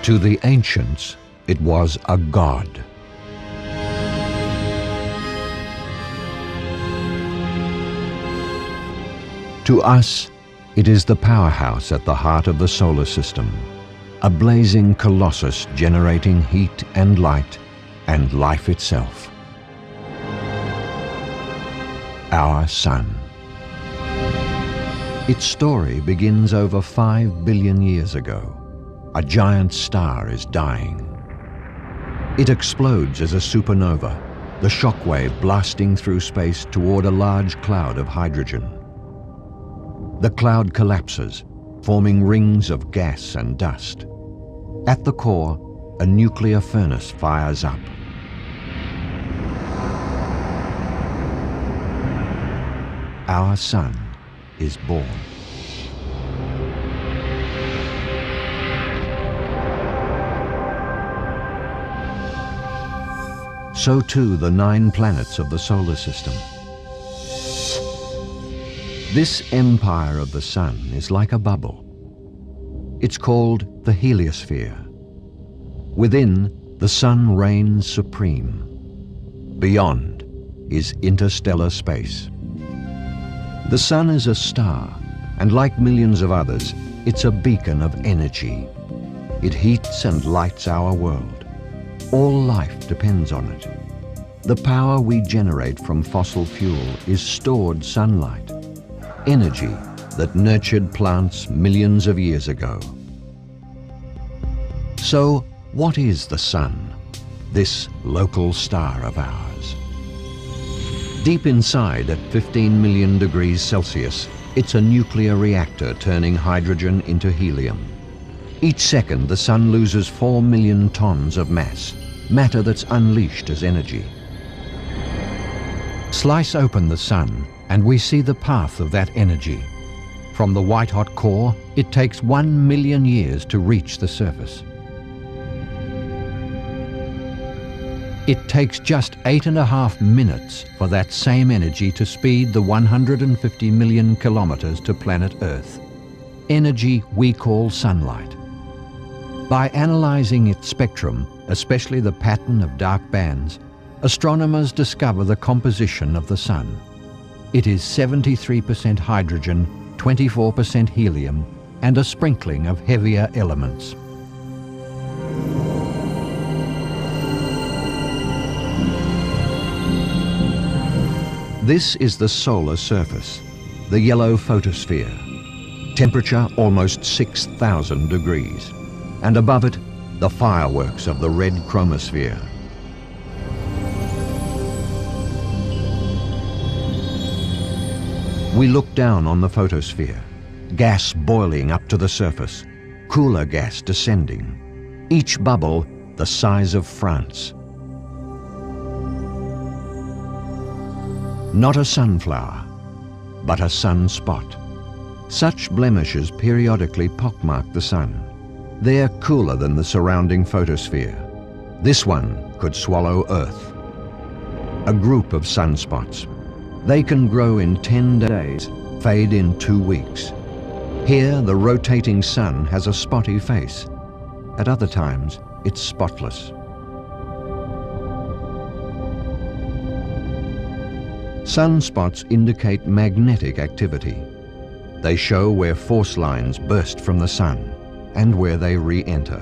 To the ancients, it was a god. To us, it is the powerhouse at the heart of the solar system, a blazing colossus generating heat and light and life itself. Our sun. Its story begins over 5 billion years ago. A giant star is dying. It explodes as a supernova, the shockwave blasting through space toward a large cloud of hydrogen. The cloud collapses, forming rings of gas and dust. At the core, a nuclear furnace fires up. Our sun is born. So too the 9 planets of the solar system. This empire of the sun is like a bubble. It's called the heliosphere. Within, the sun reigns supreme. Beyond is interstellar space. The sun is a star, and like millions of others, it's a beacon of energy. It heats and lights our world. All life depends on it. The power we generate from fossil fuel is stored sunlight, energy that nurtured plants millions of years ago. So, what is the sun, this local star of ours? Deep inside, at 15 million degrees Celsius, it's a nuclear reactor turning hydrogen into helium. Each second, the sun loses 4 million tons of mass, matter that's unleashed as energy. Slice open the sun, and we see the path of that energy. From the white-hot core, it takes 1 million years to reach the surface. It takes just 8.5 minutes for that same energy to speed the 150 million kilometers to planet Earth. Energy we call sunlight. By analyzing its spectrum, especially the pattern of dark bands, astronomers discover the composition of the sun. It is 73% hydrogen, 24% helium, and a sprinkling of heavier elements. This is the solar surface, the yellow photosphere. Temperature almost 6,000 degrees. And above it, the fireworks of the red chromosphere. We look down on the photosphere, gas boiling up to the surface, cooler gas descending, each bubble the size of France. Not a sunflower, but a sunspot. Such blemishes periodically pockmark the sun. They're cooler than the surrounding photosphere. This one could swallow Earth. A group of sunspots. They can grow in 10 days, fade in 2 weeks. Here, the rotating sun has a spotty face. At other times, it's spotless. Sunspots indicate magnetic activity. They show where force lines burst from the sun and where they re-enter.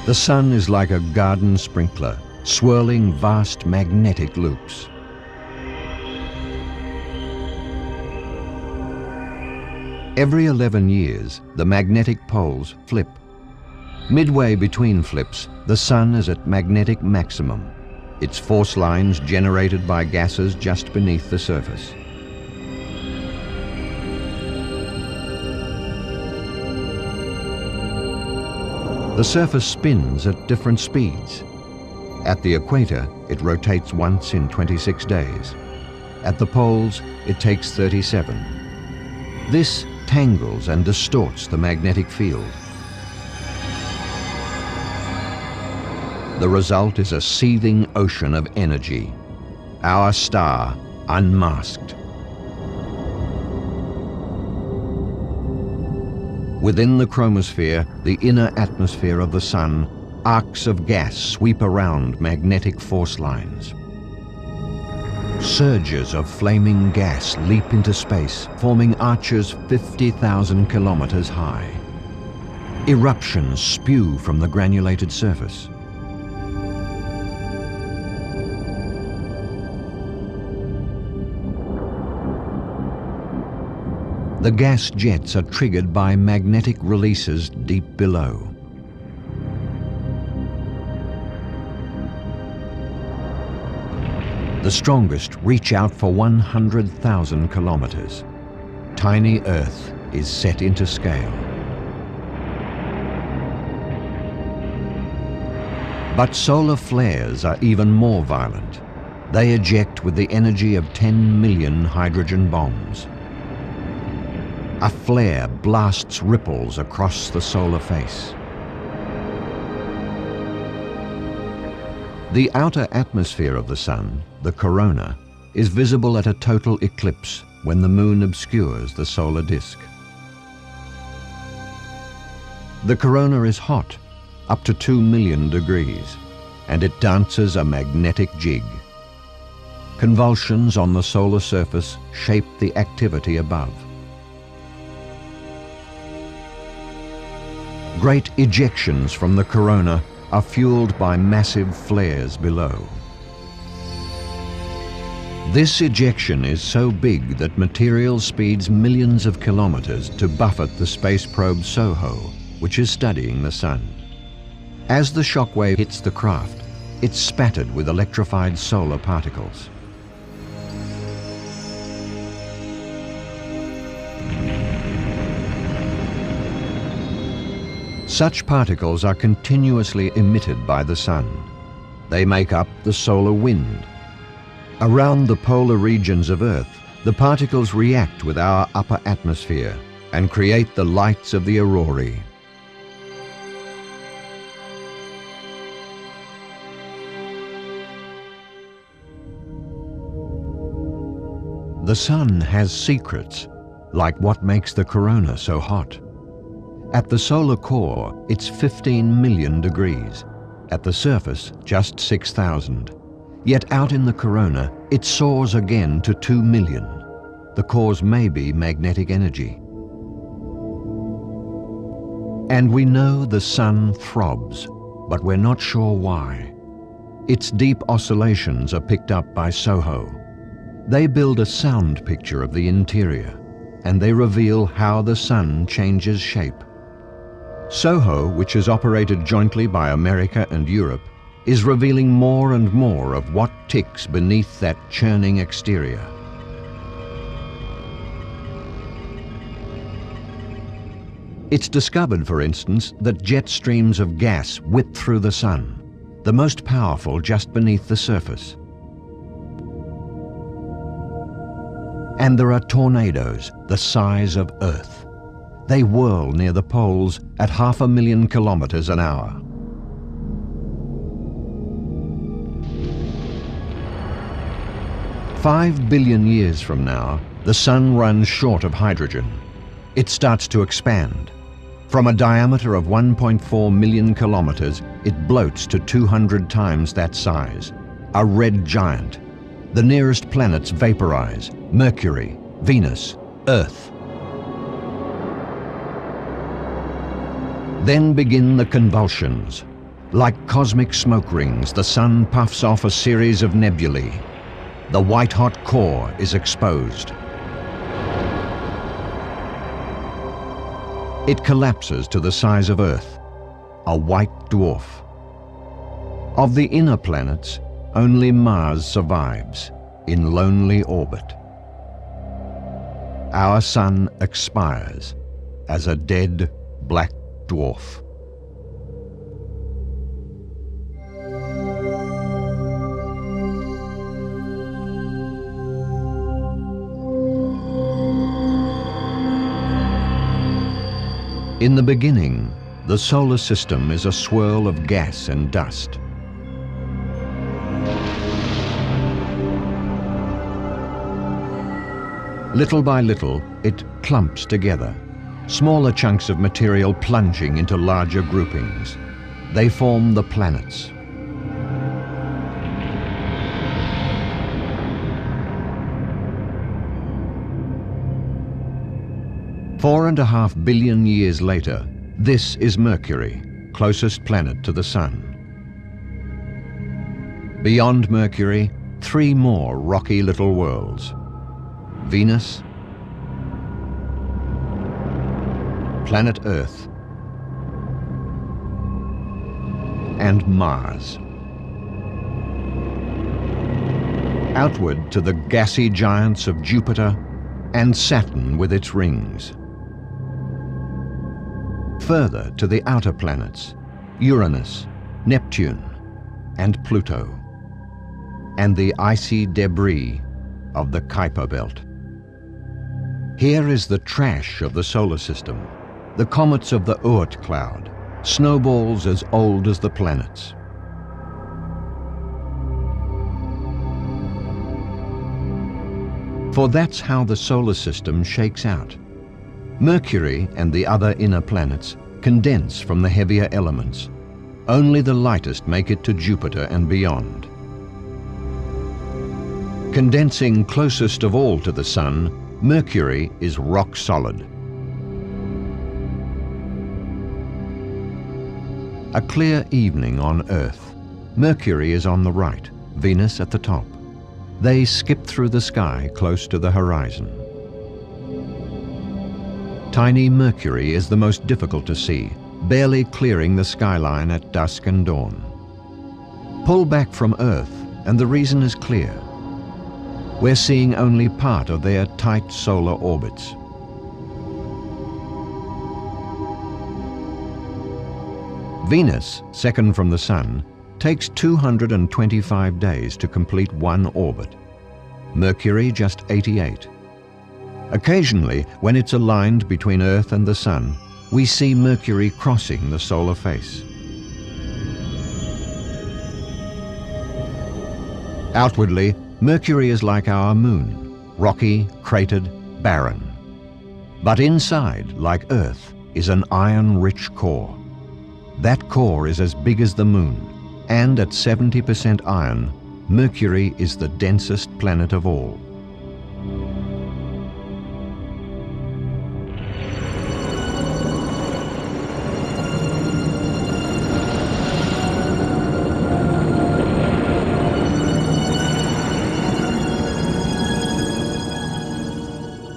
The sun is like a garden sprinkler, swirling vast magnetic loops. Every 11 years, the magnetic poles flip. Midway between flips, the sun is at magnetic maximum, its force lines generated by gases just beneath the surface. The surface spins at different speeds. At the equator, it rotates once in 26 days. At the poles, it takes 37. This tangles and distorts the magnetic field. The result is a seething ocean of energy. Our star unmasked. Within the chromosphere, the inner atmosphere of the Sun, arcs of gas sweep around magnetic force lines. Surges of flaming gas leap into space, forming arches 50,000 kilometers high. Eruptions spew from the granulated surface. The gas jets are triggered by magnetic releases deep below. The strongest reach out for 100,000 kilometers. Tiny Earth is set into scale. But solar flares are even more violent. They eject with the energy of 10 million hydrogen bombs. A flare blasts ripples across the solar face. The outer atmosphere of the Sun, the corona, is visible at a total eclipse when the Moon obscures the solar disk. The corona is hot, up to 2 million degrees, and it dances a magnetic jig. Convulsions on the solar surface shape the activity above. Great ejections from the corona are fueled by massive flares below. This ejection is so big that material speeds millions of kilometers to buffet the space probe SOHO, which is studying the Sun. As the shockwave hits the craft, it's spattered with electrified solar particles. Such particles are continuously emitted by the Sun. They make up the solar wind. Around the polar regions of Earth, the particles react with our upper atmosphere and create the lights of the aurorae. The Sun has secrets, like what makes the corona so hot. At the solar core, it's 15 million degrees. At the surface, just 6,000. Yet out in the corona, it soars again to 2 million. The cause may be magnetic energy. And we know the Sun throbs, but we're not sure why. Its deep oscillations are picked up by SOHO. They build a sound picture of the interior, and they reveal how the Sun changes shape. SOHO, which is operated jointly by America and Europe, is revealing more and more of what ticks beneath that churning exterior. It's discovered, for instance, that jet streams of gas whip through the Sun, the most powerful just beneath the surface. And there are tornadoes the size of Earth. They whirl near the poles at 500,000 kilometers an hour. "5 billion years from now, the Sun runs short of hydrogen. It starts to expand. From a diameter of 1.4 million kilometers, it bloats to 200 times that size. A red giant. The nearest planets vaporize: Mercury, Venus, Earth. Then begin the convulsions. Like cosmic smoke rings, the Sun puffs off a series of nebulae. The white-hot core is exposed. It collapses to the size of Earth, a white dwarf. Of the inner planets, only Mars survives, in lonely orbit. Our Sun expires as a dead black dwarf. In the beginning, the solar system is a swirl of gas and dust. Little by little, it clumps together. smaller chunks of material plunging into larger groupings. They form the planets. Four and a half billion years later, this is Mercury, closest planet to the Sun. Beyond Mercury, three more rocky little worlds: Venus, planet Earth, and Mars. Outward to the gassy giants of Jupiter and Saturn with its rings. Further to the outer planets, Uranus, Neptune, and Pluto, and the icy debris of the Kuiper Belt. Here is the trash of the solar system, the comets of the Oort cloud, snowballs as old as the planets. For that's how the solar system shakes out. Mercury and the other inner planets condense from the heavier elements. Only the lightest make it to Jupiter and beyond. Condensing closest of all to the Sun, Mercury is rock solid. A clear evening on Earth. Mercury is on the right, Venus at the top. They skip through the sky close to the horizon. Tiny Mercury is the most difficult to see, barely clearing the skyline at dusk and dawn. Pull back from Earth and the reason is clear. We're seeing only part of their tight solar orbits. Venus, second from the Sun, takes 225 days to complete one orbit. Mercury just 88. Occasionally, when it's aligned between Earth and the Sun, we see Mercury crossing the solar face. Outwardly, Mercury is like our Moon, rocky, cratered, barren. But inside, like Earth, is an iron-rich core. That core is as big as the Moon, and at 70% iron, Mercury is the densest planet of all.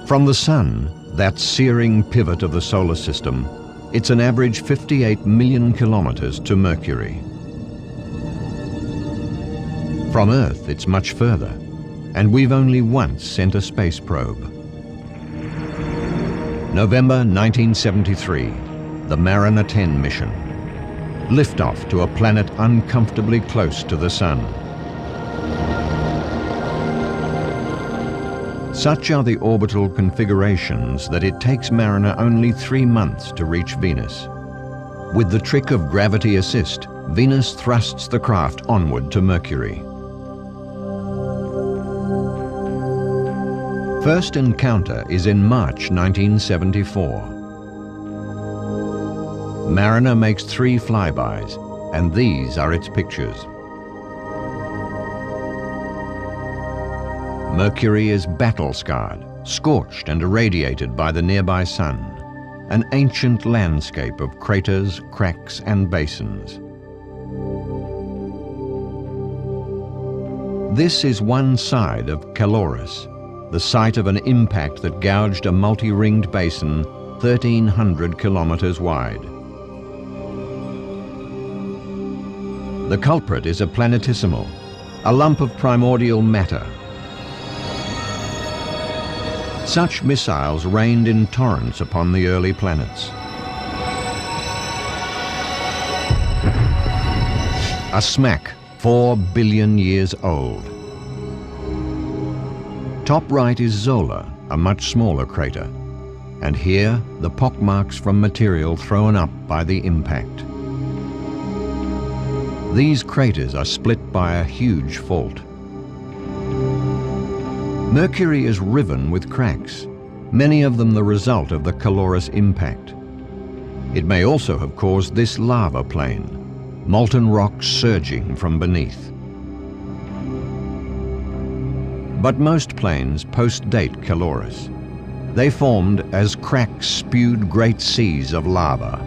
From the Sun, that searing pivot of the solar system, it's an average 58 million kilometers to Mercury. From Earth, it's much further, and we've only once sent a space probe. November 1973, the Mariner 10 mission. Liftoff to a planet uncomfortably close to the Sun. Such are the orbital configurations that it takes Mariner only 3 months to reach Venus. With the trick of gravity assist, Venus thrusts the craft onward to Mercury. First encounter is in March 1974. Mariner makes 3 flybys, and these are its pictures. Mercury is battle-scarred, scorched and irradiated by the nearby Sun, an ancient landscape of craters, cracks and basins. This is one side of Calorus, the site of an impact that gouged a multi-ringed basin 1,300 kilometers wide. The culprit is a planetesimal, a lump of primordial matter. Such missiles rained in torrents upon the early planets. A smack 4 billion years old. Top right is Zola, a much smaller crater, and here the pockmarks from material thrown up by the impact. These craters are split by a huge fault. Mercury is riven with cracks. many of them the result of the calorous impact. It may also have caused this lava plain, molten rock surging from beneath. But most plains post-date calorous. They formed as cracks spewed great seas of lava.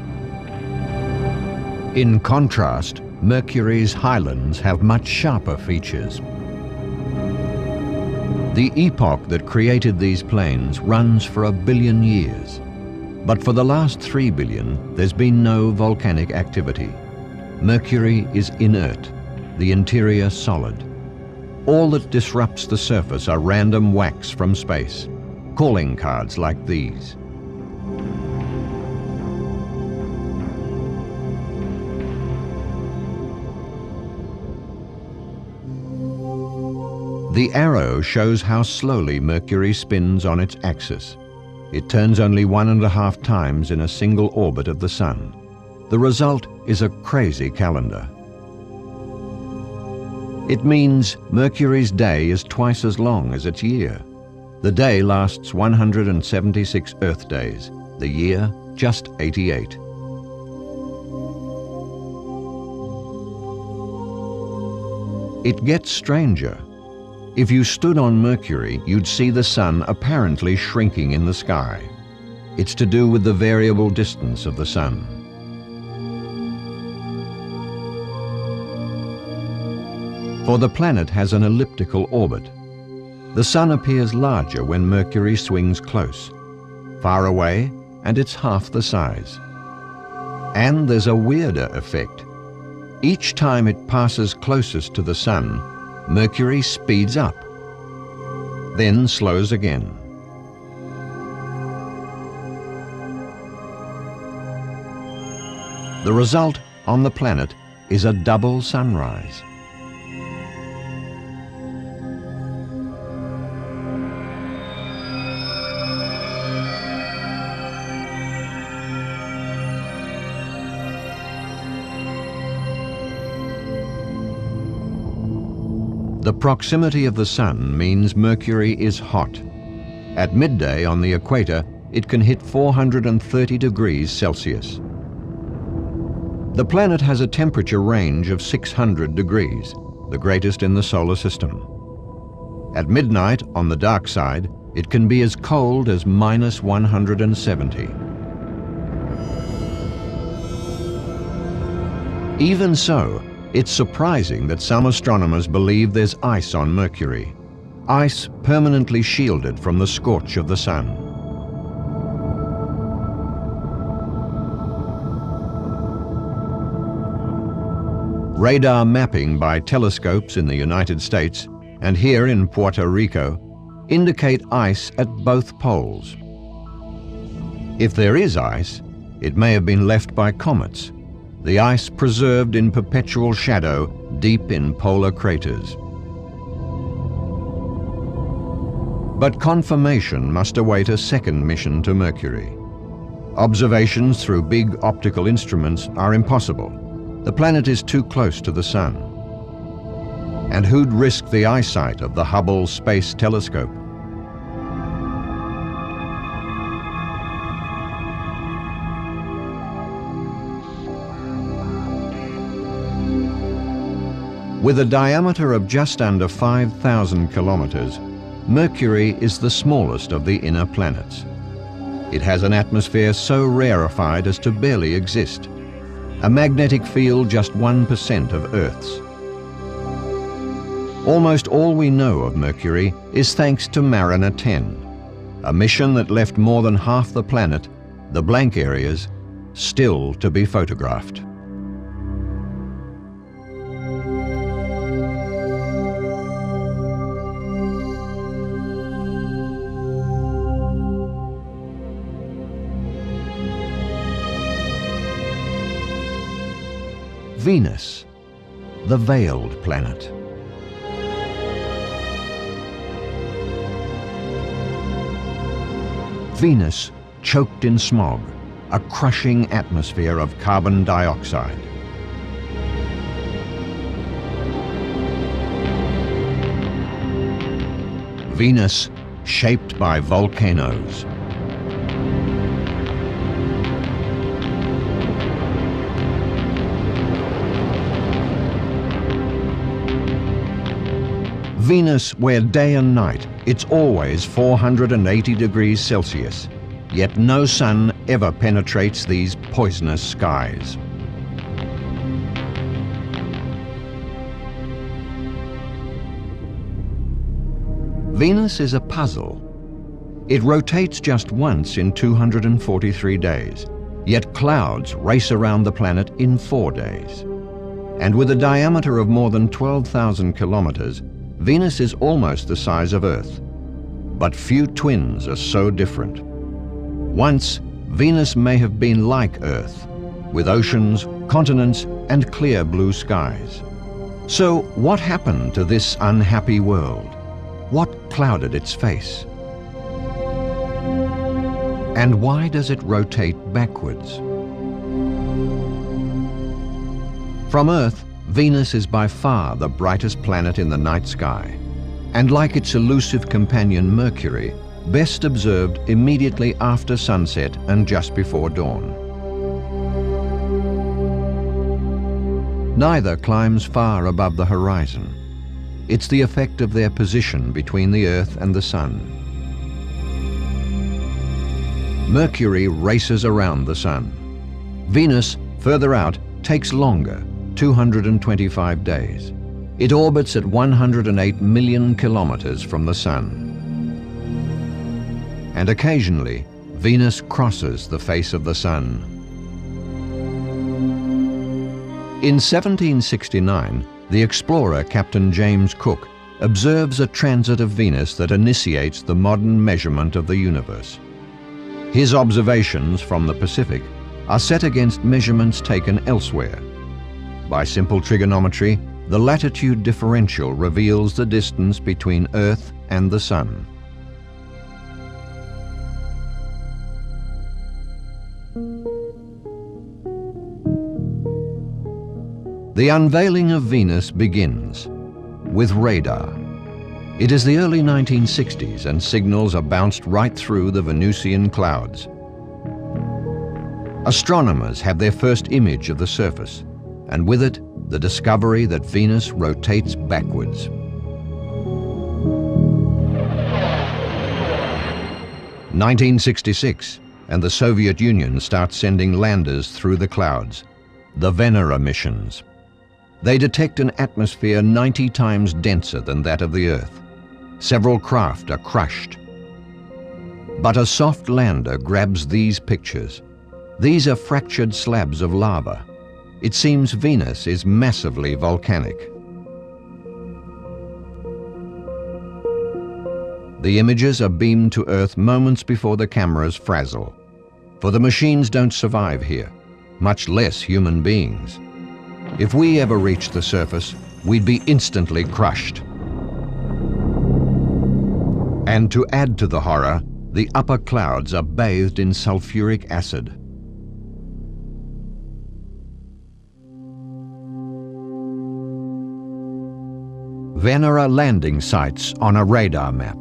In contrast, Mercury's highlands have much sharper features. The epoch that created these plains runs for 1 billion years. But for the last 3 billion, there's been no volcanic activity. Mercury is inert, the interior solid. All that disrupts the surface are random whacks from space, calling cards like these. The arrow shows how slowly Mercury spins on its axis. It turns only 1.5 times in a single orbit of the Sun. The result is a crazy calendar. It means Mercury's day is twice as long as its year. The day lasts 176 Earth days, the year just 88. It gets stranger. If you stood on Mercury, you'd see the Sun apparently shrinking in the sky. It's to do with the variable distance of the Sun. For the planet has an elliptical orbit. The Sun appears larger when Mercury swings close. Far away, and it's half the size. And there's a weirder effect. Each time it passes closest to the Sun, Mercury speeds up, then slows again. The result on the planet is a double sunrise. The proximity of the Sun means Mercury is hot. At midday on the equator, it can hit 430 degrees Celsius. The planet has a temperature range of 600 degrees, the greatest in the solar system. At midnight, on the dark side, it can be as cold as -170. Even so, it's surprising that some astronomers believe there's ice on Mercury, ice permanently shielded from the scorch of the Sun. Radar mapping by telescopes in the United States and here in Puerto Rico indicate ice at both poles. If there is ice, it may have been left by comets, the ice preserved in perpetual shadow deep in polar craters. But confirmation must await a second mission to Mercury. Observations through big optical instruments are impossible. The planet is too close to the Sun. And who'd risk the eyesight of the Hubble Space Telescope? With a diameter of just under 5,000 kilometers, Mercury is the smallest of the inner planets. It has an atmosphere so rarefied as to barely exist, a magnetic field just 1% of Earth's. Almost all we know of Mercury is thanks to Mariner 10, a mission that left more than half the planet, the blank areas, still to be photographed. Venus, the veiled planet. Venus choked in smog, a crushing atmosphere of carbon dioxide. Venus shaped by volcanoes. Venus, where day and night it's always 480 degrees Celsius, yet no sun ever penetrates these poisonous skies. Venus is a puzzle. It rotates just once in 243 days, yet clouds race around the planet in 4 days. And with a diameter of more than 12,000 kilometers, Venus is almost the size of Earth. But few twins are so different. Once, Venus may have been like Earth, with oceans, continents, and clear blue skies. So what happened to this unhappy world? What clouded its face? And why does it rotate backwards? From Earth, Venus is by far the brightest planet in the night sky, and like its elusive companion Mercury, best observed immediately after sunset and just before dawn. Neither climbs far above the horizon. It's the effect of their position between the Earth and the Sun. Mercury races around the Sun. Venus, further out, takes longer, 225 days. It orbits at 108 million kilometers from the Sun. And occasionally, Venus crosses the face of the Sun. In 1769, the explorer Captain James Cook observes a transit of Venus that initiates the modern measurement of the universe. His observations from the Pacific are set against measurements taken elsewhere. By simple trigonometry, the latitude differential reveals the distance between Earth and the Sun. The unveiling of Venus begins with radar. It is the early 1960s and signals are bounced right through the Venusian clouds. Astronomers have their first image of the surface, and with it, the discovery that Venus rotates backwards. 1966, and the Soviet Union starts sending landers through the clouds, the Venera missions. They detect an atmosphere 90 times denser than that of the Earth. Several craft are crushed. But a soft lander grabs these pictures. These are fractured slabs of lava. It seems Venus is massively volcanic. The images are beamed to Earth moments before the cameras frazzle. For the machines don't survive here, much less human beings. If we ever reached the surface, we'd be instantly crushed. And to add to the horror, the upper clouds are bathed in sulfuric acid. Venera landing sites on a radar map.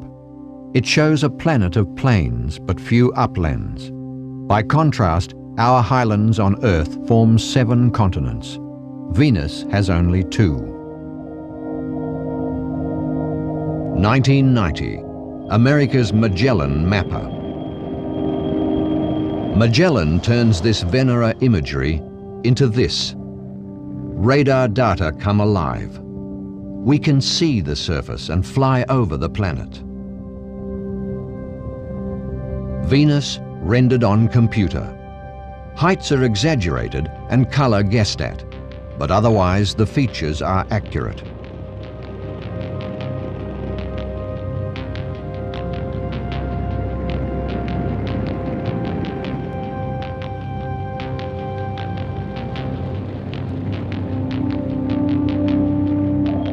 It shows a planet of plains but few uplands. By contrast, our highlands on Earth form 7 continents. Venus has only 2. 1990, America's Magellan mapper. Magellan turns this Venera imagery into this. Radar data come alive. We can see the surface and fly over the planet. Venus rendered on computer. Heights are exaggerated and color guessed at, but otherwise the features are accurate.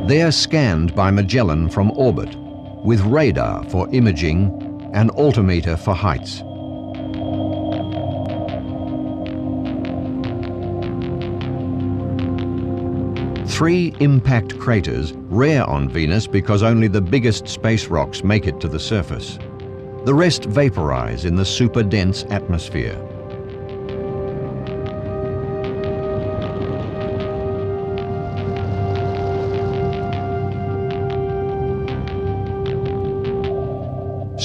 They are scanned by Magellan from orbit, with radar for imaging and altimeter for heights. Three impact craters, rare on Venus because only the biggest space rocks make it to the surface. The rest vaporize in the super-dense atmosphere.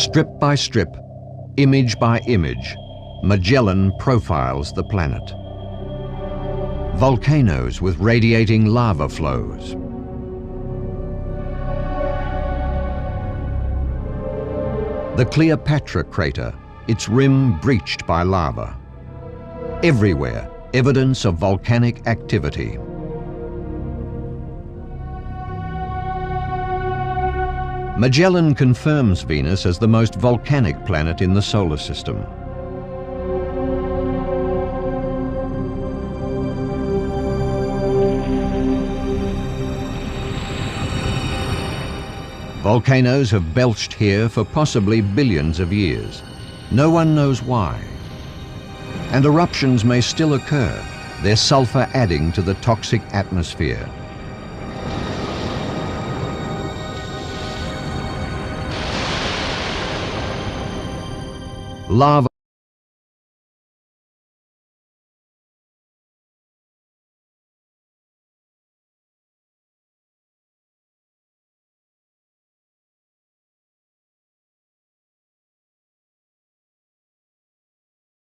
Strip by strip, image by image, Magellan profiles the planet. Volcanoes with radiating lava flows. The Cleopatra crater, its rim breached by lava. Everywhere, evidence of volcanic activity. Magellan confirms Venus as the most volcanic planet in the solar system. Volcanoes have belched here for possibly billions of years. No one knows why. And eruptions may still occur, their sulfur adding to the toxic atmosphere. Lava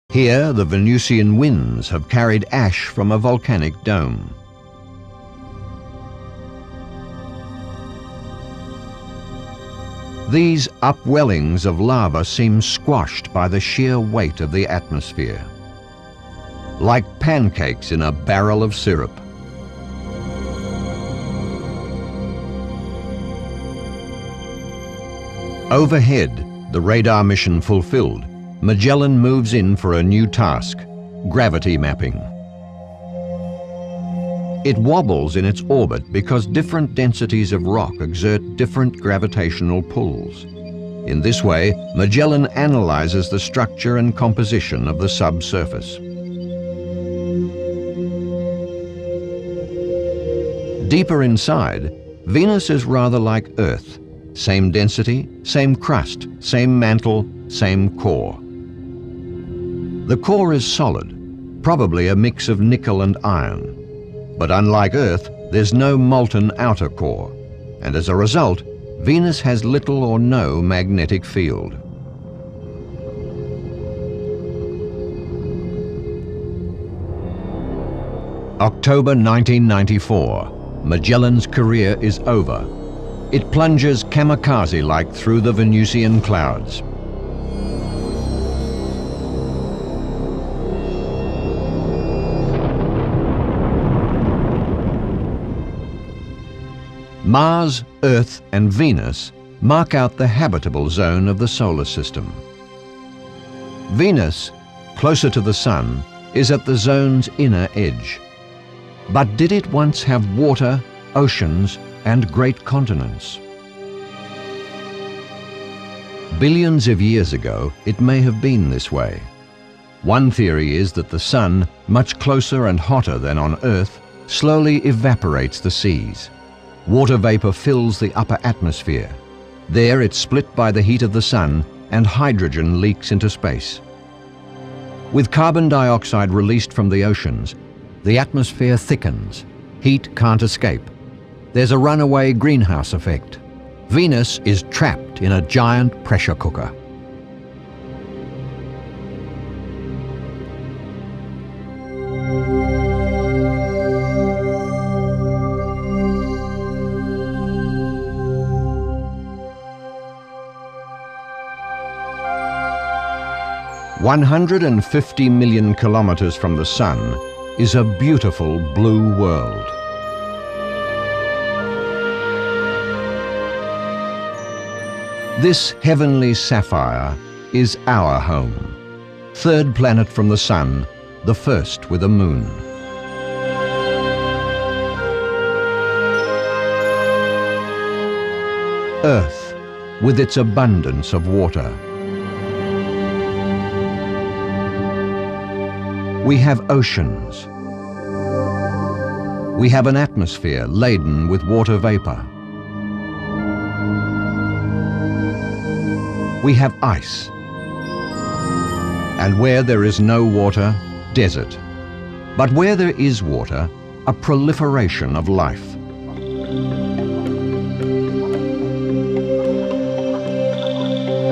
Here, the Venusian winds have carried ash from a volcanic dome. These upwellings of lava seem squashed by the sheer weight of the atmosphere, like pancakes in a barrel of syrup. Overhead, the radar mission fulfilled, Magellan moves in for a new task, gravity mapping. It wobbles in its orbit because different densities of rock exert different gravitational pulls. In this way, Magellan analyzes the structure and composition of the subsurface. Deeper inside, Venus is rather like Earth. Same density, same crust, same mantle, same core. The core is solid, probably a mix of nickel and iron. But unlike Earth, there's no molten outer core, and as a result, Venus has little or no magnetic field. October 1994, Magellan's career is over. It plunges kamikaze-like through the Venusian clouds. Mars, Earth and Venus mark out the habitable zone of the solar system. Venus, closer to the Sun, is at the zone's inner edge. But did it once have water, oceans and great continents? Billions of years ago, it may have been this way. One theory is that the Sun, much closer and hotter than on Earth, slowly evaporates the seas. Water vapor fills the upper atmosphere. There it's split by the heat of the Sun and hydrogen leaks into space. With carbon dioxide released from the oceans, the atmosphere thickens. Heat can't escape. There's a runaway greenhouse effect. Venus is trapped in a giant pressure cooker. "150 million kilometers from the Sun is a beautiful blue world. This heavenly sapphire is our home. Third planet from the Sun, the first with a moon. Earth, with its abundance of water. We have oceans. We have an atmosphere laden with water vapor. We have ice. And where there is no water, desert. But where there is water, a proliferation of life.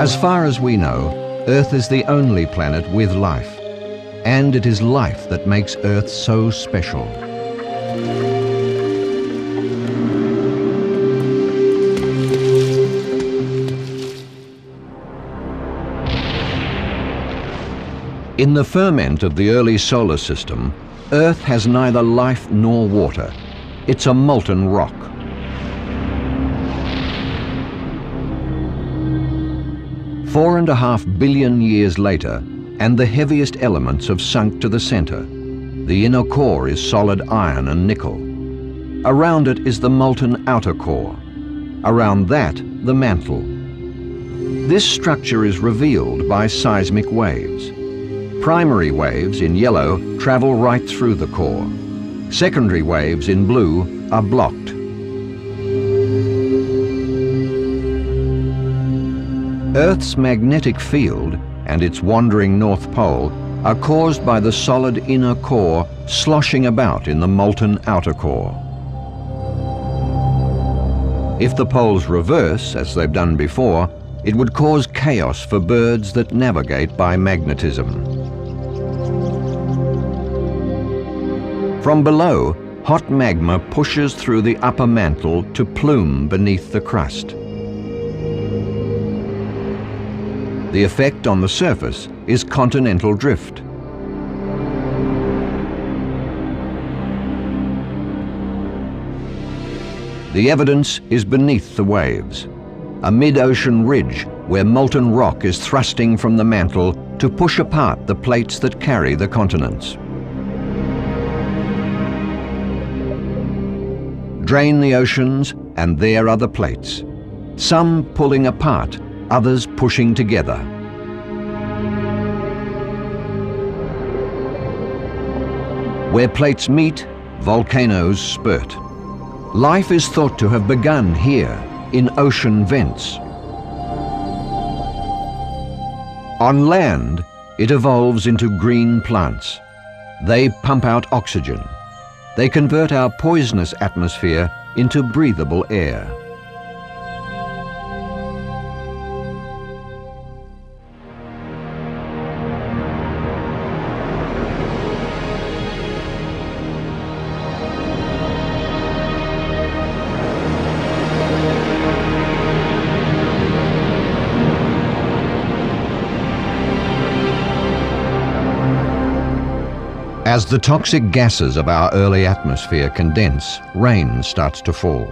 As far as we know, Earth is the only planet with life, and it is life that makes Earth so special. In the ferment of the early solar system, Earth has neither life nor water. It's a molten rock. Four and a half billion years later, and the heaviest elements have sunk to the center. The inner core is solid iron and nickel. Around it is the molten outer core. Around that, the mantle. This structure is revealed by seismic waves. Primary waves in yellow travel right through the core. Secondary waves in blue are blocked. Earth's magnetic field and its wandering North Pole are caused by the solid inner core sloshing about in the molten outer core. If the poles reverse, as they've done before, it would cause chaos for birds that navigate by magnetism. From below, hot magma pushes through the upper mantle to plume beneath the crust. The effect on the surface is continental drift. The evidence is beneath the waves, a mid-ocean ridge where molten rock is thrusting from the mantle to push apart the plates that carry the continents. Drain the oceans, and there are the plates, some pulling apart, others pushing together. Where plates meet, volcanoes spurt. Life is thought to have begun here, in ocean vents. On land, it evolves into green plants. They pump out oxygen. They convert our poisonous atmosphere into breathable air. As the toxic gases of our early atmosphere condense, rain starts to fall.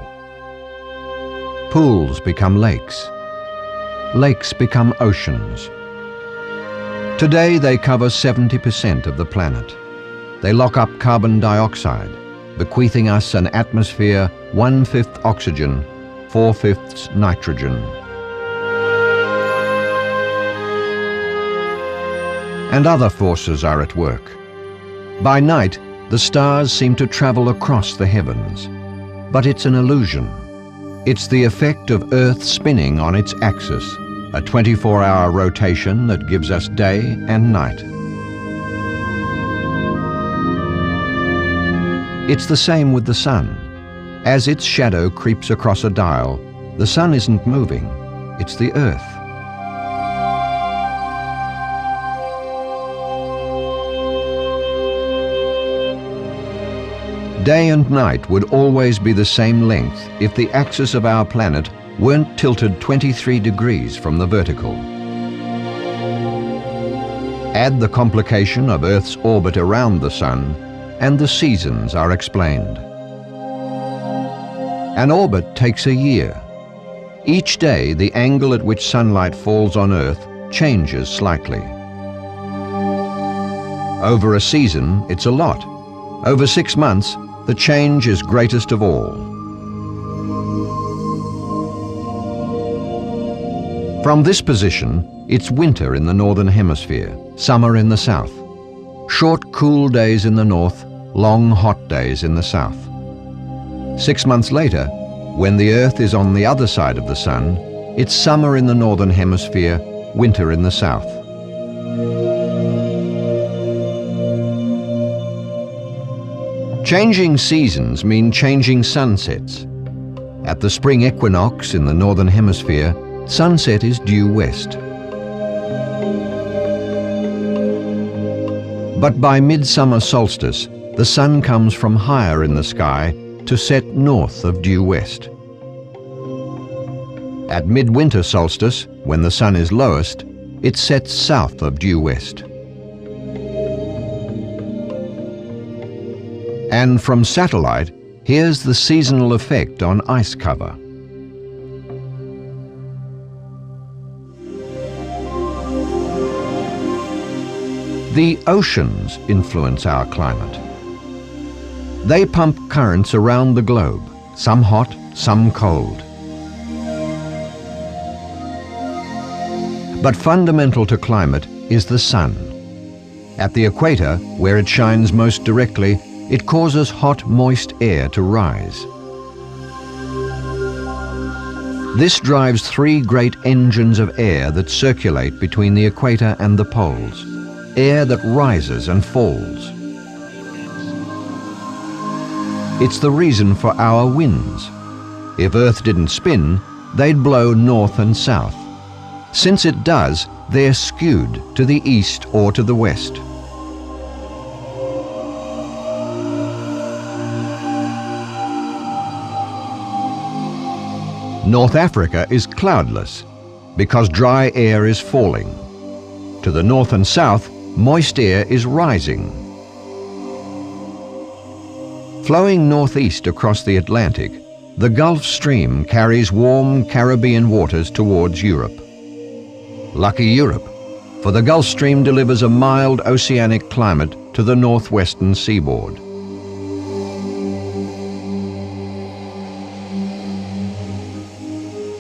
Pools become lakes. Lakes become oceans. Today they cover 70% of the planet. They lock up carbon dioxide, bequeathing us an atmosphere 1/5 oxygen, 4/5 nitrogen. And other forces are at work. By night, the stars seem to travel across the heavens. But it's an illusion. It's the effect of Earth spinning on its axis, a 24-hour rotation that gives us day and night. It's the same with the sun. As its shadow creeps across a dial, the sun isn't moving, it's the Earth. Day and night would always be the same length if the axis of our planet weren't tilted 23 degrees from the vertical. Add the complication of Earth's orbit around the sun, and the seasons are explained. An orbit takes a year. Each day, the angle at which sunlight falls on Earth changes slightly. Over a season, it's a lot. Over 6 months, the change is greatest of all. From this position, it's winter in the northern hemisphere, summer in the south. Short, cool days in the north, long, hot days in the south. 6 months later, when the Earth is on the other side of the sun, it's summer in the northern hemisphere, winter in the south. Changing seasons mean changing sunsets. At the spring equinox in the northern hemisphere, Sunset is due west. But by midsummer solstice, the sun comes from higher in the sky to set north of due west. At midwinter solstice, when the sun is lowest, it sets south of due west. And from satellite, here's the seasonal effect on ice cover. The oceans influence our climate. They pump currents around the globe, some hot, some cold. But fundamental to climate is the sun. At the equator, where it shines most directly, it causes hot, moist air to rise. This drives three great engines of air that circulate between the equator and the poles. Air that rises and falls. It's the reason for our winds. If Earth didn't spin, they'd blow north and south. Since it does, they're skewed to the east or to the west. North Africa is cloudless because dry air is falling. To the north and south, moist air is rising. Flowing northeast across the Atlantic, the Gulf Stream carries warm Caribbean waters towards Europe. Lucky Europe, for the Gulf Stream delivers a mild oceanic climate to the northwestern seaboard.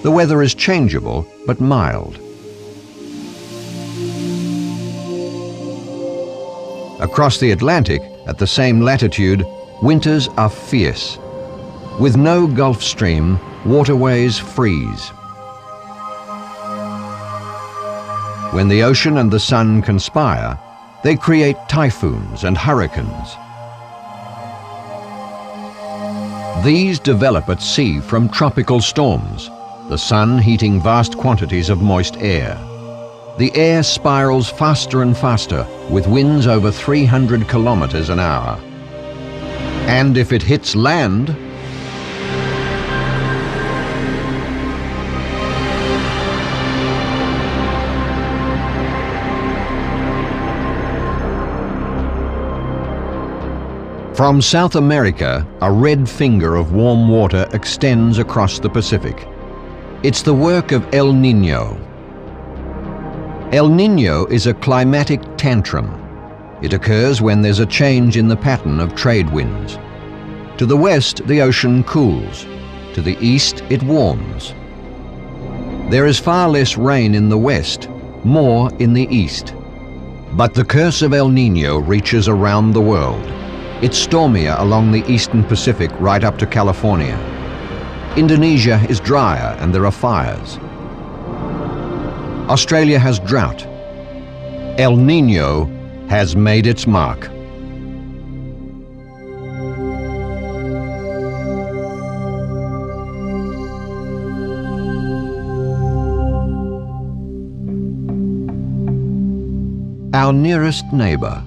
The weather is changeable but mild. Across the Atlantic, at the same latitude, winters are fierce. With no Gulf Stream, waterways freeze. When the ocean and the sun conspire, they create typhoons and hurricanes. These develop at sea from tropical storms, the sun heating vast quantities of moist air. The air spirals faster and faster, with winds over 300 kilometers an hour. And if it hits land, from South America, a red finger of warm water extends across the Pacific. It's the work of El Niño. El Niño is a climatic tantrum. It occurs when there's a change in the pattern of trade winds. To the west, the ocean cools. To the east, it warms. There is far less rain in the west, more in the east. But the curse of El Niño reaches around the world. It's stormier along the eastern Pacific right up to California. Indonesia is drier and there are fires. Australia has drought. El Niño has made its mark. Our nearest neighbor.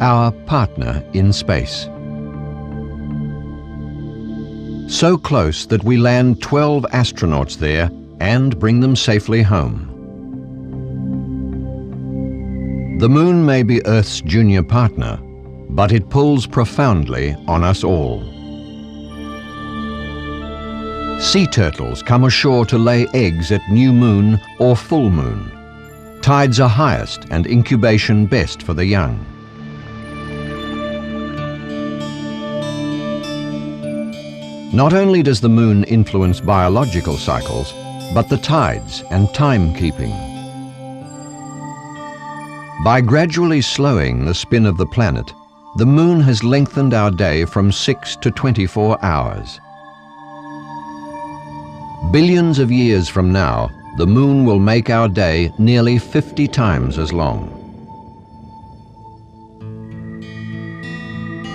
Our partner in space. So close that we land 12 astronauts there and bring them safely home. The moon may be Earth's junior partner, but it pulls profoundly on us all. Sea turtles come ashore to lay eggs at new moon or full moon. Tides are highest and incubation best for the young. Not only does the moon influence biological cycles, but the tides and timekeeping. By gradually slowing the spin of the planet, the moon has lengthened our day from 6 to 24 hours. Billions of years from now, the moon will make our day nearly 50 times as long.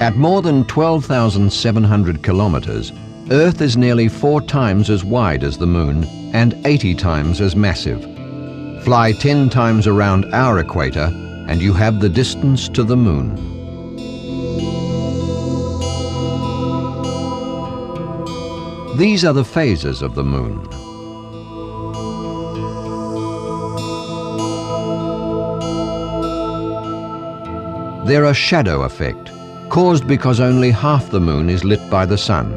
At more than 12,700 kilometers, Earth is nearly 4 times as wide as the Moon and 80 times as massive. Fly 10 times around our equator and you have the distance to the Moon. These are the phases of the Moon. They're a shadow effect, caused because only half the Moon is lit by the Sun.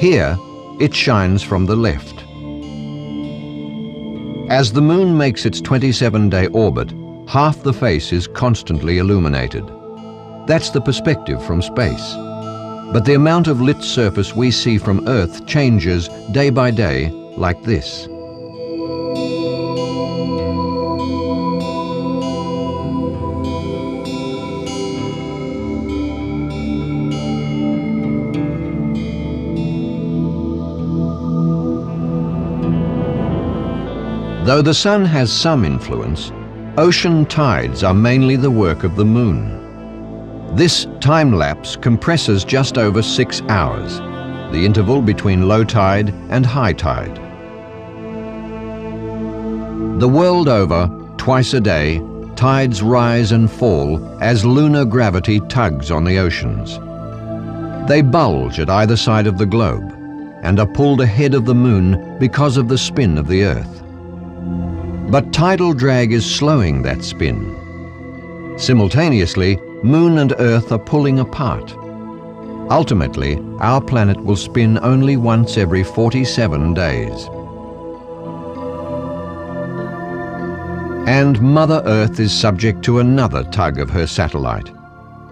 Here, it shines from the left. As the Moon makes its 27-day orbit, half the face is constantly illuminated. That's the perspective from space. But the amount of lit surface we see from Earth changes day by day, like this. Though the Sun has some influence, ocean tides are mainly the work of the Moon. This time lapse compresses just over 6 hours, the interval between low tide and high tide. The world over, twice a day, tides rise and fall as lunar gravity tugs on the oceans. They bulge at either side of the globe and are pulled ahead of the Moon because of the spin of the Earth. But tidal drag is slowing that spin. Simultaneously, Moon and Earth are pulling apart. Ultimately, our planet will spin only once every 47 days. And Mother Earth is subject to another tug of her satellite.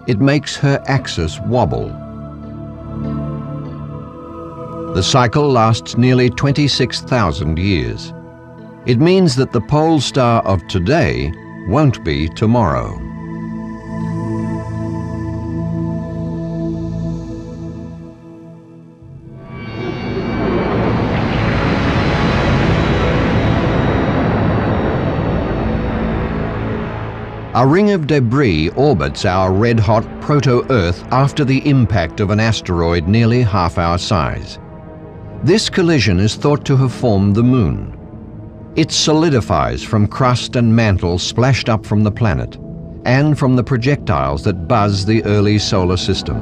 It makes her axis wobble. The cycle lasts nearly 26,000 years. It means that the pole star of today won't be tomorrow. A ring of debris orbits our red-hot proto-Earth after the impact of an asteroid nearly half our size. This collision is thought to have formed the Moon. It solidifies from crust and mantle splashed up from the planet, and from the projectiles that buzz the early solar system.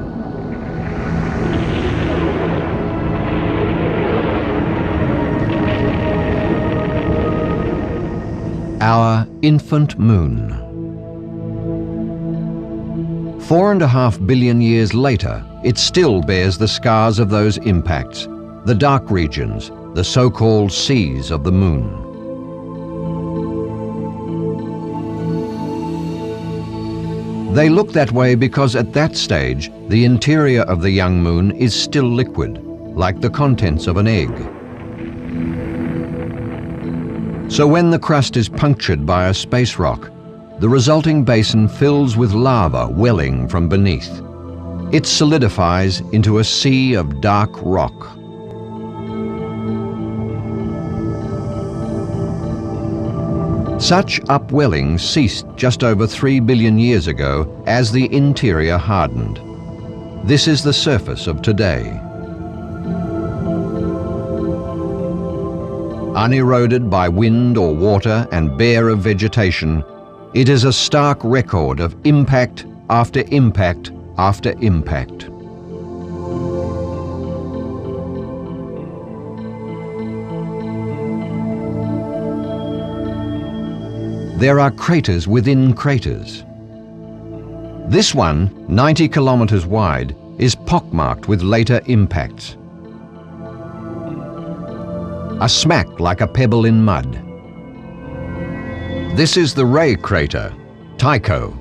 Our infant Moon. 4.5 billion years later, it still bears the scars of those impacts, the dark regions, the so-called seas of the Moon. They look that way because at that stage, the interior of the young Moon is still liquid, like the contents of an egg. So when the crust is punctured by a space rock, the resulting basin fills with lava welling from beneath. It solidifies into a sea of dark rock. Such upwelling ceased just over 3 billion years ago as the interior hardened. This is the surface of today. Uneroded by wind or water and bare of vegetation, it is a stark record of impact after impact after impact. There are craters within craters. This one, 90 kilometers wide, is pockmarked with later impacts. A smack like a pebble in mud. This is the Ray crater, Tycho.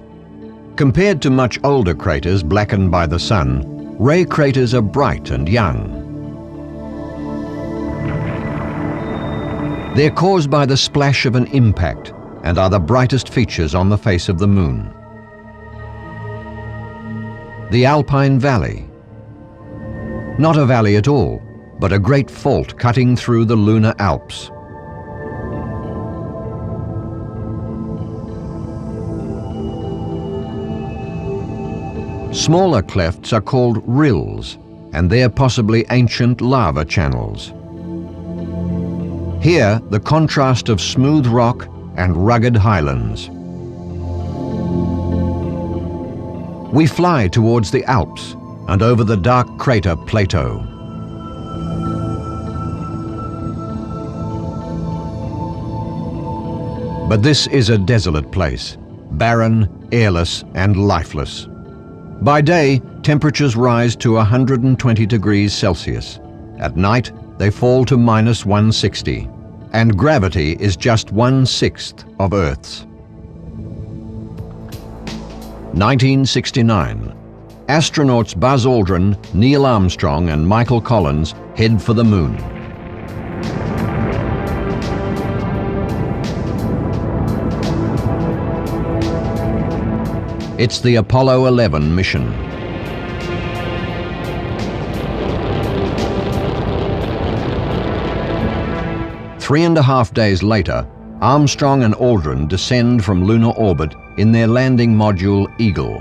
Compared to much older craters blackened by the sun, Ray craters are bright and young. They're caused by the splash of an impact and are the brightest features on the face of the Moon. The Alpine Valley. Not a valley at all, but a great fault cutting through the lunar Alps. Smaller clefts are called rills, and they're possibly ancient lava channels. Here, the contrast of smooth rock and rugged highlands. We fly towards the Alps and over the dark crater plateau. But this is a desolate place, barren, airless, and lifeless. By day, temperatures rise to 120 degrees Celsius. At night, they fall to -160, and gravity is just 1/6 of Earth's. 1969. Astronauts Buzz Aldrin, Neil Armstrong, and Michael Collins head for the moon. It's the Apollo 11 mission. Three and a half days later, Armstrong and Aldrin descend from lunar orbit in their landing module Eagle.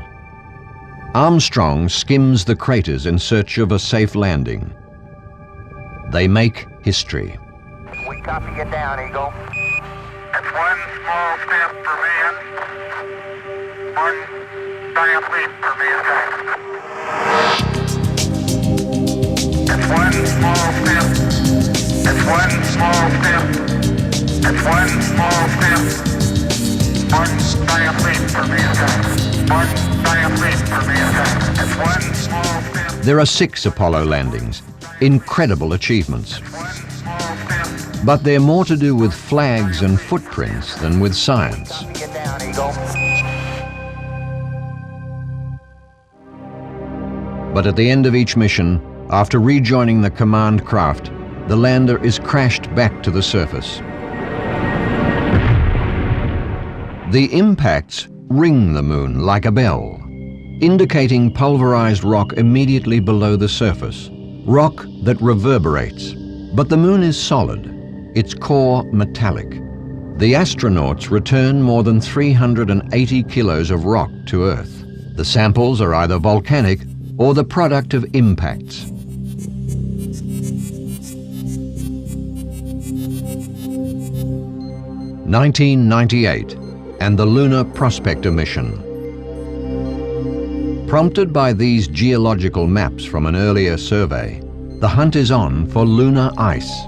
Armstrong skims the craters in search of a safe landing. They make history. We copy you down, Eagle. It's one small step for man, one giant leap for mankind. It's one small step. It's one small step. It's one small step. One giant leap for mankind. One giant leap for mankind. It's one small step. There are 6 Apollo landings, incredible achievements. But they're more to do with flags and footprints than with science. Copy you down, Eagle. But at the end of each mission, after rejoining the command craft, the lander is crashed back to the surface. The impacts ring the moon like a bell, indicating pulverized rock immediately below the surface, rock that reverberates. But the moon is solid, its core metallic. The astronauts return more than 380 kilos of rock to Earth. The samples are either volcanic or the product of impacts. (1998) and the Lunar Prospector mission. Prompted by these geological maps from an earlier survey, the hunt is on for lunar ice.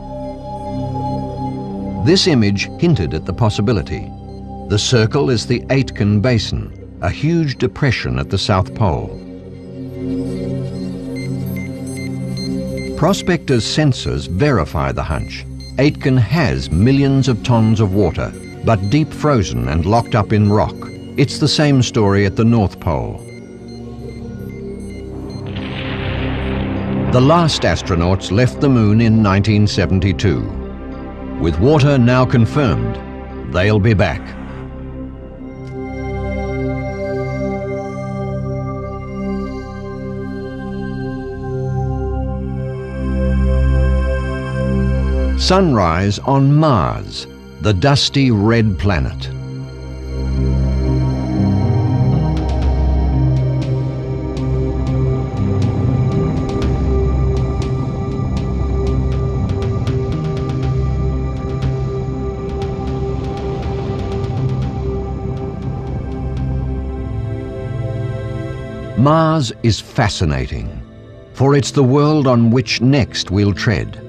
This image hinted at the possibility. The circle is the Aitken Basin, a huge depression at the South Pole. Prospectors' sensors verify the hunch. Aitken has millions of tons of water, but deep frozen and locked up in rock. It's the same story at the North Pole. The last astronauts left the moon in 1972. With water now confirmed, they'll be back. Sunrise on Mars, the dusty red planet. Mars is fascinating, for it's the world on which next we'll tread.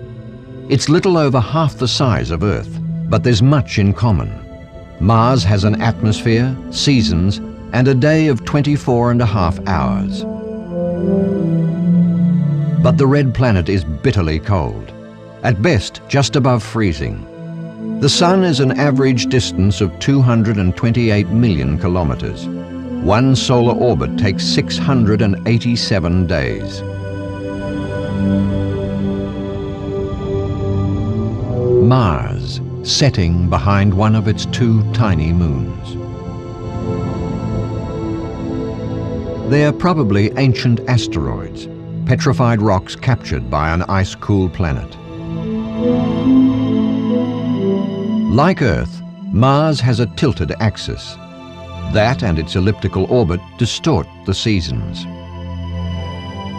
It's little over half the size of Earth, but there's much in common. Mars has an atmosphere, seasons, and a day of 24.5 hours. But the red planet is bitterly cold, at best just above freezing. The Sun is an average distance of 228 million kilometers. One solar orbit takes 687 days. Mars, setting behind one of its 2 tiny moons. They are probably ancient asteroids, petrified rocks captured by an ice-cooled planet. Like Earth, Mars has a tilted axis. That and its elliptical orbit distort the seasons.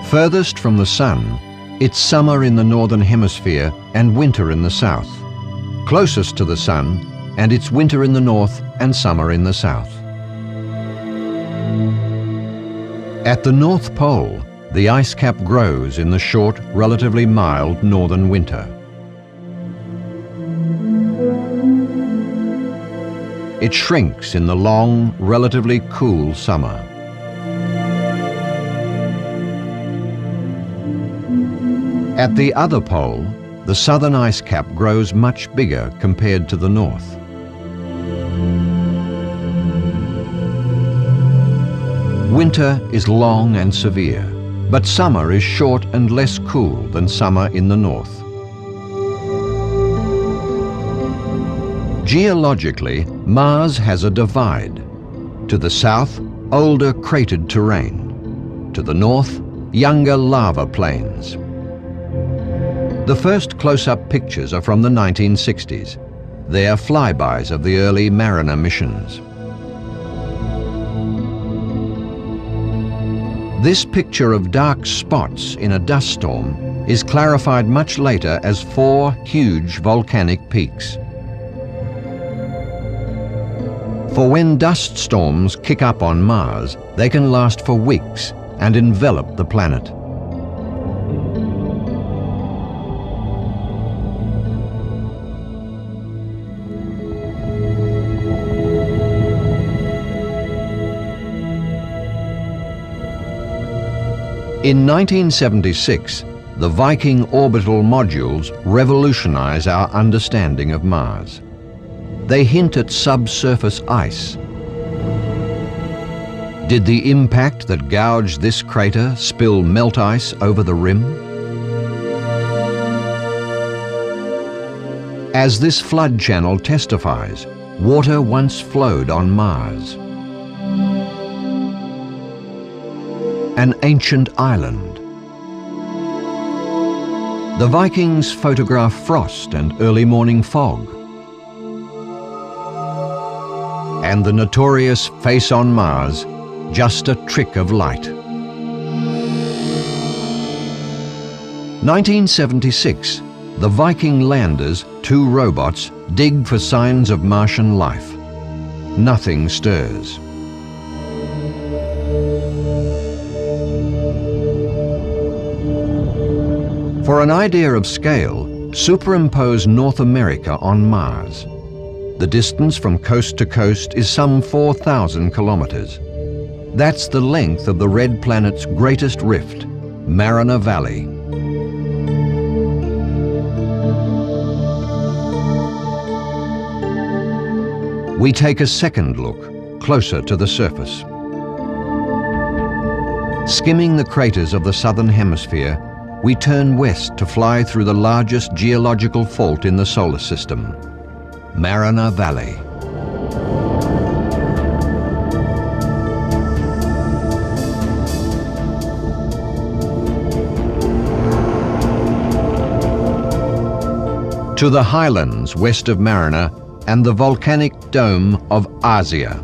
Furthest from the Sun, it's summer in the northern hemisphere and winter in the south. Closest to the Sun, and it's winter in the north and summer in the south. At the North Pole, the ice cap grows in the short, relatively mild northern winter. It shrinks in the long, relatively cool summer. At the other pole, the southern ice cap grows much bigger compared to the north. Winter is long and severe, but summer is short and less cool than summer in the north. Geologically, Mars has a divide. To the south, older cratered terrain. To the north, younger lava plains. The first close-up pictures are from the 1960s. They are flybys of the early Mariner missions. This picture of dark spots in a dust storm is clarified much later as 4 huge volcanic peaks. For when dust storms kick up on Mars, they can last for weeks and envelop the planet. In 1976, the Viking orbital modules revolutionize our understanding of Mars. They hint at subsurface ice. Did the impact that gouged this crater spill melt ice over the rim? As this flood channel testifies, water once flowed on Mars. An ancient island. The Vikings photograph frost and early morning fog. And the notorious face on Mars, just a trick of light. 1976, the Viking landers, 2 robots, dig for signs of Martian life. Nothing stirs. For an idea of scale, superimpose North America on Mars. The distance from coast to coast is some 4,000 kilometers. That's the length of the red planet's greatest rift, Mariner Valley. We take a second look, closer to the surface. Skimming the craters of the southern hemisphere, we turn west to fly through the largest geological fault in the solar system, Mariner Valley. To the highlands west of Mariner and the volcanic dome of Asia.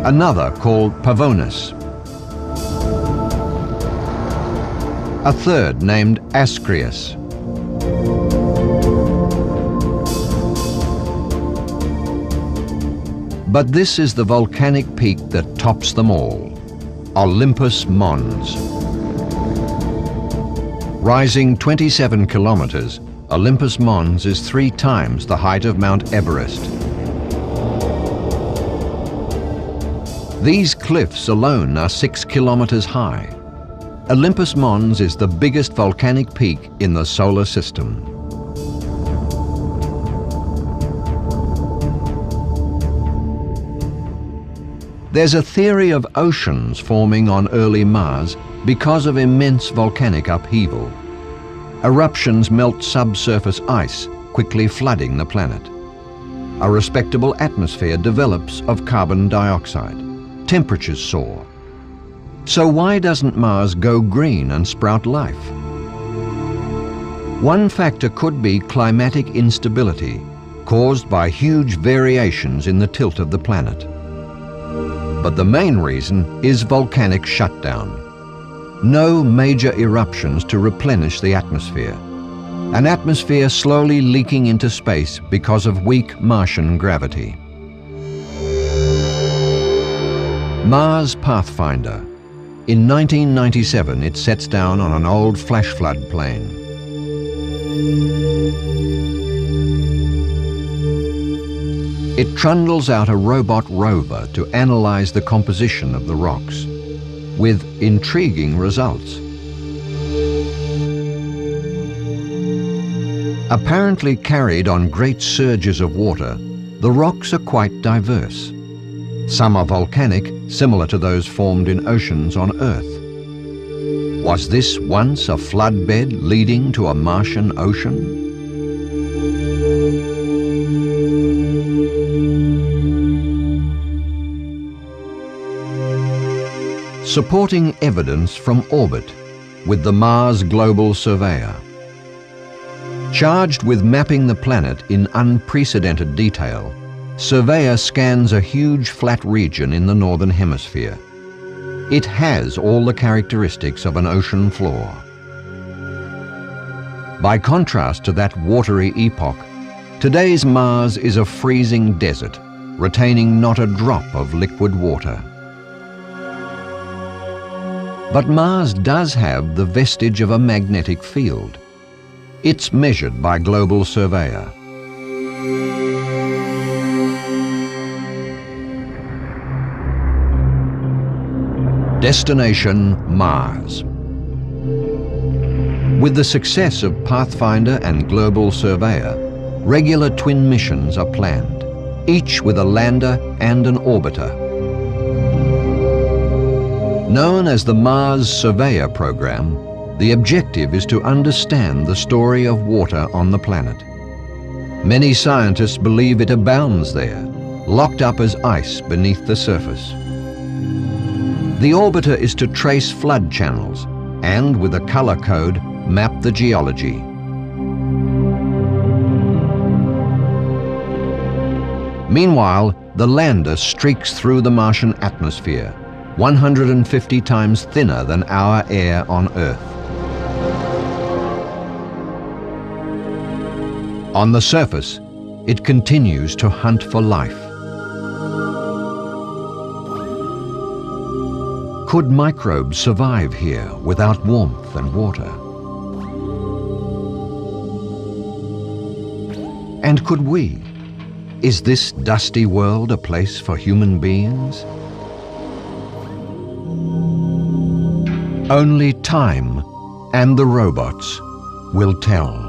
Another called Pavonis. A third named Ascrius. But this is the volcanic peak that tops them all, Olympus Mons. Rising 27 kilometers, Olympus Mons is 3 times the height of Mount Everest. These cliffs alone are 6 kilometers high. Olympus Mons is the biggest volcanic peak in the solar system. There's a theory of oceans forming on early Mars because of immense volcanic upheaval. Eruptions melt subsurface ice, quickly flooding the planet. A respectable atmosphere develops of carbon dioxide. Temperatures soar. So why doesn't Mars go green and sprout life? One factor could be climatic instability, caused by huge variations in the tilt of the planet. But the main reason is volcanic shutdown. No major eruptions to replenish the atmosphere. An atmosphere slowly leaking into space because of weak Martian gravity. Mars Pathfinder. In 1997, it sets down on an old flash flood plain. It trundles out a robot rover to analyze the composition of the rocks, with intriguing results. Apparently carried on great surges of water, the rocks are quite diverse. Some are volcanic, similar to those formed in oceans on Earth. Was this once a floodbed leading to a Martian ocean? Supporting evidence from orbit with the Mars Global Surveyor. Charged with mapping the planet in unprecedented detail, Surveyor scans a huge flat region in the northern hemisphere. It has all the characteristics of an ocean floor. By contrast to that watery epoch, today's Mars is a freezing desert, retaining not a drop of liquid water. But Mars does have the vestige of a magnetic field. It's measured by Global Surveyor. Destination Mars. With the success of Pathfinder and Global Surveyor, regular twin missions are planned, each with a lander and an orbiter. Known as the Mars Surveyor Program, the objective is to understand the story of water on the planet. Many scientists believe it abounds there, locked up as ice beneath the surface. The orbiter is to trace flood channels and, with a color code, map the geology. Meanwhile, the lander streaks through the Martian atmosphere, 150 times thinner than our air on Earth. On the surface, it continues to hunt for life. Could microbes survive here without warmth and water? And could we? Is this dusty world a place for human beings? Only time and the robots will tell.